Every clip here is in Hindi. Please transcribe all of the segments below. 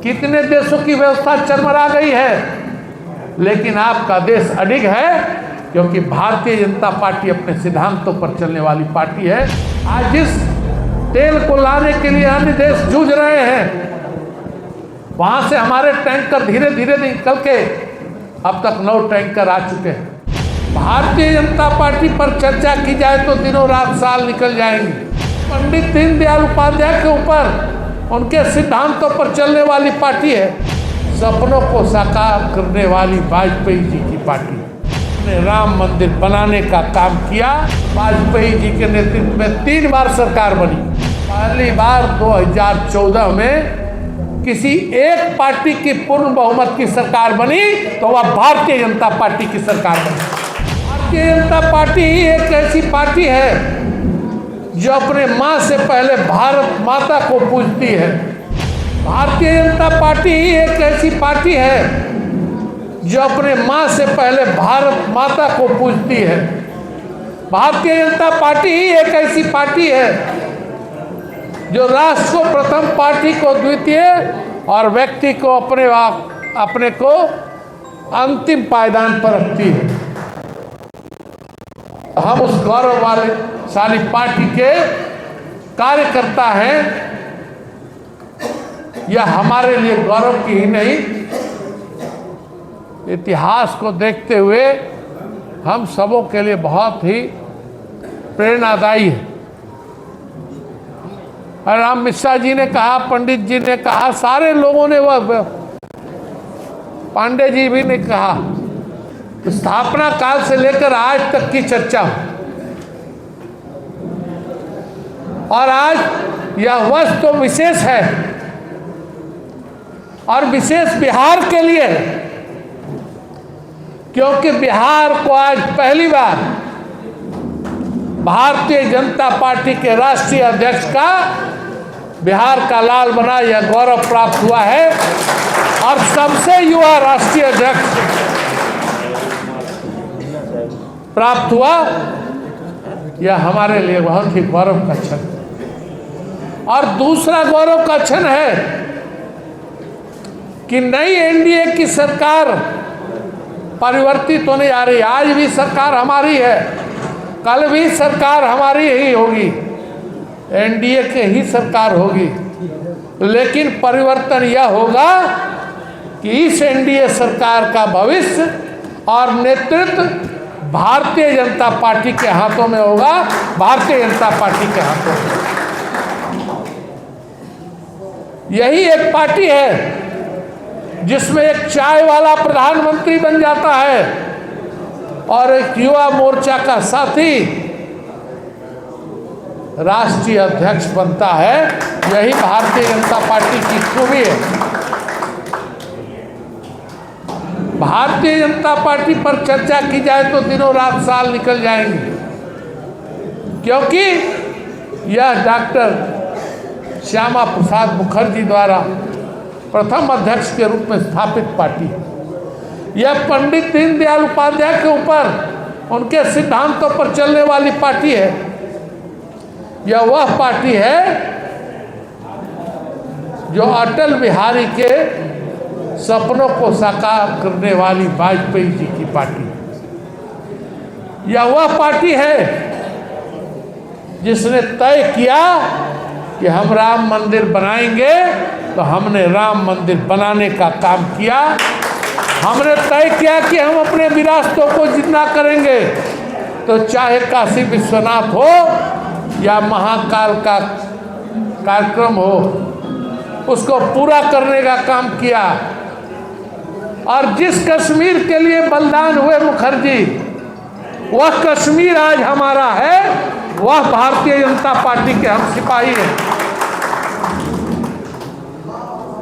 कितने देशों की व्यवस्था चरमरा गई है, लेकिन आपका देश अडिग है, क्योंकि भारतीय जनता पार्टी अपने सिद्धांतों पर चलने वाली पार्टी है। आज जिस तेल को लाने के लिए अन्य देश जूझ रहे हैं, वहां से हमारे टैंकर धीरे धीरे निकल के अब तक 9 टैंकर आ चुके हैं। भारतीय जनता पार्टी पर चर्चा की जाए तो दिनों रात साल निकल जाएंगे। पंडित दीनदयाल उपाध्याय के ऊपर, उनके सिद्धांतों पर चलने वाली पार्टी है। सपनों को साकार करने वाली वाजपेयी जी की पार्टी ने राम मंदिर बनाने का काम किया। वाजपेयी जी के नेतृत्व में 3 बार सरकार बनी। पहली बार 2014 में किसी एक पार्टी की पूर्ण बहुमत की सरकार बनी तो वह भारतीय जनता पार्टी की सरकार बनी। भारतीय जनता पार्टी ही एक ऐसी पार्टी है जो अपने माँ से पहले भारत माता को पूजती है। भारतीय जनता पार्टी ही एक ऐसी पार्टी है जो अपने माँ से पहले भारत माता को पूजती है। भारतीय जनता पार्टी ही एक ऐसी पार्टी है जो राष्ट्र को प्रथम, पार्टी को द्वितीय और व्यक्ति को अपने को अंतिम पायदान पर रखती है। हम उस गौरवशाली पार्टी के कार्यकर्ता हैं। यह हमारे लिए गौरव की ही नहीं, इतिहास को देखते हुए हम सबों के लिए बहुत ही प्रेरणादायी है। राम मिश्रा जी ने कहा, पंडित जी ने कहा, सारे लोगों ने, वह पांडे जी भी ने कहा, तो स्थापना काल से लेकर आज तक की चर्चा हो। और आज यह वर्ष तो विशेष है, और विशेष बिहार के लिए है, क्योंकि बिहार को आज पहली बार भारतीय जनता पार्टी के राष्ट्रीय अध्यक्ष का बिहार का लाल बना यह गौरव प्राप्त हुआ है। और सबसे युवा राष्ट्रीय अध्यक्ष प्राप्त हुआ, यह हमारे लिए बहुत ही गौरव का क्षण है। और दूसरा गौरव का क्षण है कि नई एनडीए की सरकार परिवर्तित होने जा रही है। आज भी सरकार हमारी है, कल भी सरकार हमारी ही होगी, एनडीए के ही सरकार होगी। लेकिन परिवर्तन यह होगा कि इस एनडीए सरकार का भविष्य और नेतृत्व भारतीय जनता पार्टी के हाथों में होगा, भारतीय जनता पार्टी के हाथों में। यही एक पार्टी है जिसमें एक चाय वाला प्रधानमंत्री बन जाता है और एक युवा मोर्चा का साथी राष्ट्रीय अध्यक्ष बनता है। यही भारतीय जनता पार्टी की खूबी है। भारतीय जनता पार्टी पर चर्चा की जाए तो दिनों रात साल निकल जाएंगे, क्योंकि यह डॉक्टर श्यामा प्रसाद मुखर्जी द्वारा प्रथम अध्यक्ष के रूप में स्थापित पार्टी है। यह पंडित दीनदयाल उपाध्याय के ऊपर, उनके सिद्धांतों पर चलने वाली पार्टी है। यह वह पार्टी है जो अटल बिहारी के सपनों को साकार करने वाली वाजपेयी जी की पार्टी है। यह वह पार्टी है जिसने तय किया कि हम राम मंदिर बनाएंगे, तो हमने राम मंदिर बनाने का काम किया। हमने तय किया कि हम अपने विरासतों को जिंदा करेंगे, तो चाहे काशी विश्वनाथ हो या महाकाल का कार्यक्रम हो, उसको पूरा करने का काम किया। और जिस कश्मीर के लिए बलिदान हुए मुखर्जी, वह कश्मीर आज हमारा है, वह भारतीय जनता पार्टी के हम सिपाही हैं।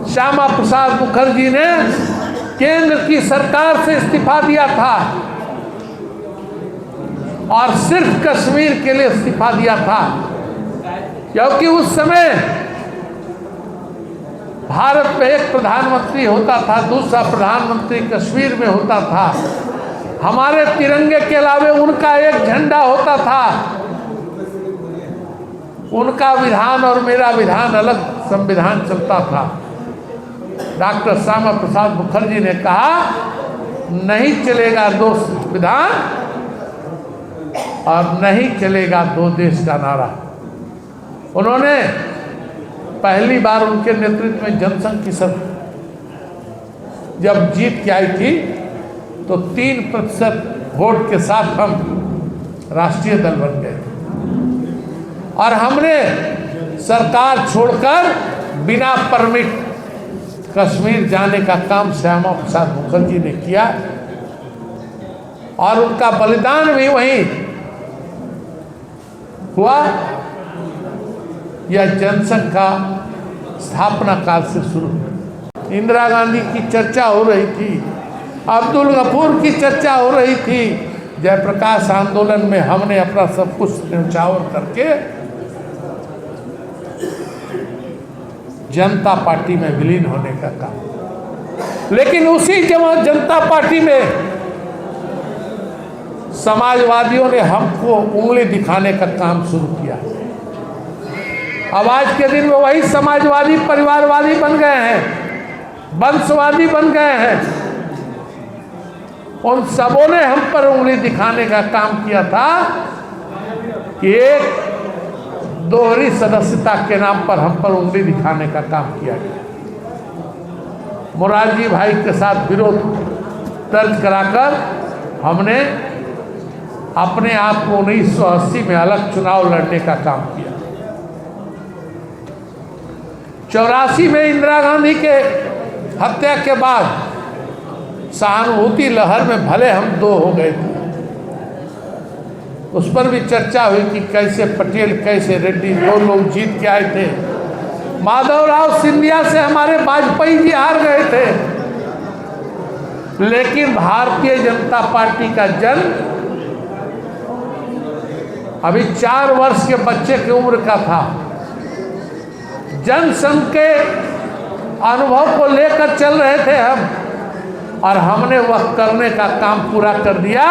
श्यामा प्रसाद मुखर्जी ने केंद्र की सरकार से इस्तीफा दिया था और सिर्फ कश्मीर के लिए इस्तीफा दिया था, क्योंकि उस समय भारत में एक प्रधानमंत्री होता था, दूसरा प्रधानमंत्री कश्मीर में होता था। हमारे तिरंगे के अलावे उनका एक झंडा होता था। उनका विधान और मेरा विधान अलग संविधान चलता था। डॉक्टर श्यामा प्रसाद मुखर्जी ने कहा नहीं चलेगा दो संविधान और नहीं चलेगा दो देश का नारा। उन्होंने पहली बार उनके नेतृत्व में जनसंघ की सरकार जब जीत के आई थी तो 3% वोट के साथ हम राष्ट्रीय दल बन गए और हमने सरकार छोड़कर बिना परमिट कश्मीर जाने का काम श्यामा प्रसाद मुखर्जी ने किया और उनका बलिदान भी वहीं हुआ। यह जनसंघ का स्थापना काल से शुरू हुआ। इंदिरा गांधी की चर्चा हो रही थी, अब्दुल गफूर की चर्चा हो रही थी, जयप्रकाश आंदोलन में हमने अपना सब कुछ न्यौछावर करके जनता पार्टी में विलीन होने का काम। लेकिन उसी जनता पार्टी में समाजवादियों ने हमको उंगली दिखाने का काम शुरू किया। अब आज के दिन में वही समाजवादी परिवारवादी बन गए हैं, वंशवादी बन गए हैं। उन सबों ने हम पर उंगली दिखाने का काम किया था कि एक दोहरी सदस्यता के नाम पर हम पर उंगली दिखाने का काम किया गया। मोरारजी भाई के साथ विरोध दर्ज कराकर हमने अपने आप को 1980 में अलग चुनाव लड़ने का काम किया। 84 में इंदिरा गांधी के हत्या के बाद सहानुभूति लहर में भले हम 2 हो गए थे, उस पर भी चर्चा हुई कि कैसे पटेल कैसे रेड्डी 2 लोग जीत के आए थे। माधवराव सिंधिया से हमारे वाजपेयी जी हार गए थे। लेकिन भारतीय जनता पार्टी का जन्म अभी 4 वर्ष के बच्चे की उम्र का था। जनसंघ के अनुभव को लेकर चल रहे थे हम, और हमने वह करने का काम पूरा कर दिया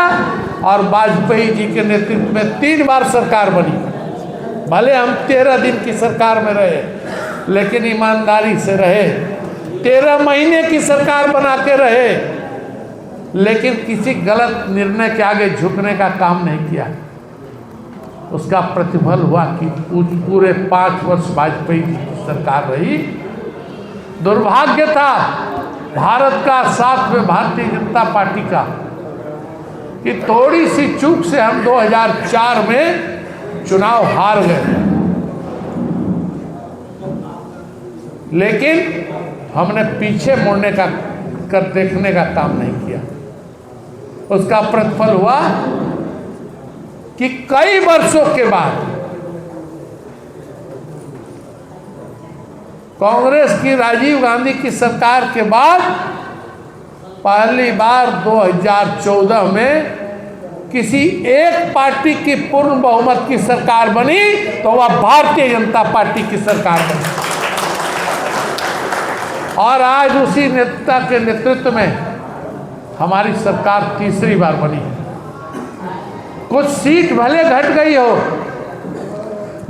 और वाजपेयी जी के नेतृत्व में 3 बार सरकार बनी। भले हम 13 दिन की सरकार में रहे, लेकिन ईमानदारी से रहे। 13 महीने की सरकार बना के रहे, लेकिन किसी गलत निर्णय के आगे झुकने का काम नहीं किया। उसका प्रतिफल हुआ कि पूरे 5 वर्ष वाजपेयी जी की सरकार रही। दुर्भाग्य था भारत का, साथ में भारतीय जनता पार्टी का, कि थोड़ी सी चूक से हम 2004 में चुनाव हार गए। लेकिन हमने पीछे मुड़ने का देखने का काम नहीं किया। उसका प्रतिफल हुआ कि कई वर्षों के बाद कांग्रेस की राजीव गांधी की सरकार के बाद पहली बार 2014 में किसी एक पार्टी की पूर्ण बहुमत की सरकार बनी, तो वह भारतीय जनता पार्टी की सरकार बनी। और आज उसी नेता के नेतृत्व में हमारी सरकार तीसरी बार बनी है। कुछ सीट भले घट गई हो,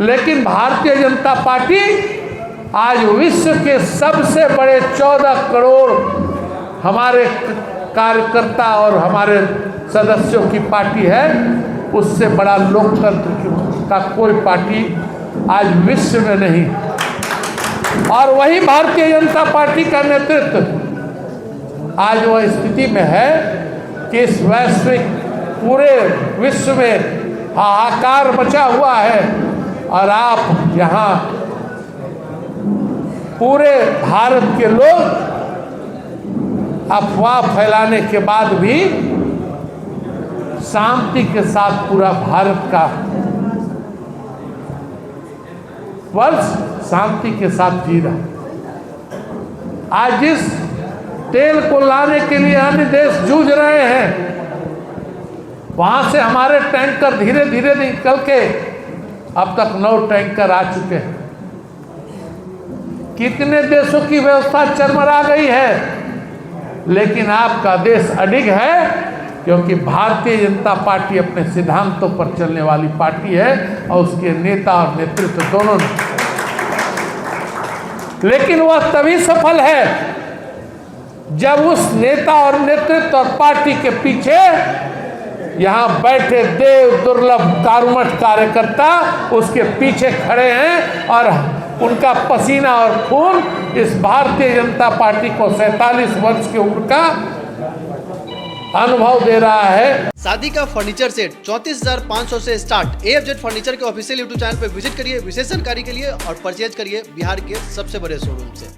लेकिन भारतीय जनता पार्टी आज विश्व के सबसे बड़े 14 करोड़ हमारे कार्यकर्ता और हमारे सदस्यों की पार्टी है। उससे बड़ा लोकतंत्र का कोई पार्टी आज विश्व में नहीं। और वही भारतीय जनता पार्टी का नेतृत्व आज वह स्थिति में है कि इस वैश्विक पूरे विश्व में हाहाकार मचा हुआ है, और आप यहाँ पूरे भारत के लोग अफवाह फैलाने के बाद भी शांति के साथ पूरा भारत का वर्ष शांति के साथ जी रहा। आज जिस तेल को लाने के लिए अन्य देश जूझ रहे हैं, वहां से हमारे टैंकर धीरे धीरे निकल के अब तक 9 टैंकर आ चुके हैं। कितने देशों की व्यवस्था चरमरा गई है, लेकिन आपका देश अडिग है, क्योंकि भारतीय जनता पार्टी अपने सिद्धांतों पर चलने वाली पार्टी है और उसके नेता और नेतृत्व दोनों ने। लेकिन वह तभी सफल है जब उस नेता और नेतृत्व और पार्टी के पीछे यहाँ बैठे देव दुर्लभ कारुमठ कार्यकर्ता उसके पीछे खड़े हैं और उनका पसीना और खून इस भारतीय जनता पार्टी को 47 वर्ष की उम्र का अनुभव दे रहा है। शादी का फर्नीचर सेट 34,500 से स्टार्ट। AFZ फर्नीचर के ऑफिशियल YouTube चैनल पर विजिट करिए विशेष जानकारी के लिए और परचेज करिए बिहार के सबसे बड़े शोरूम से।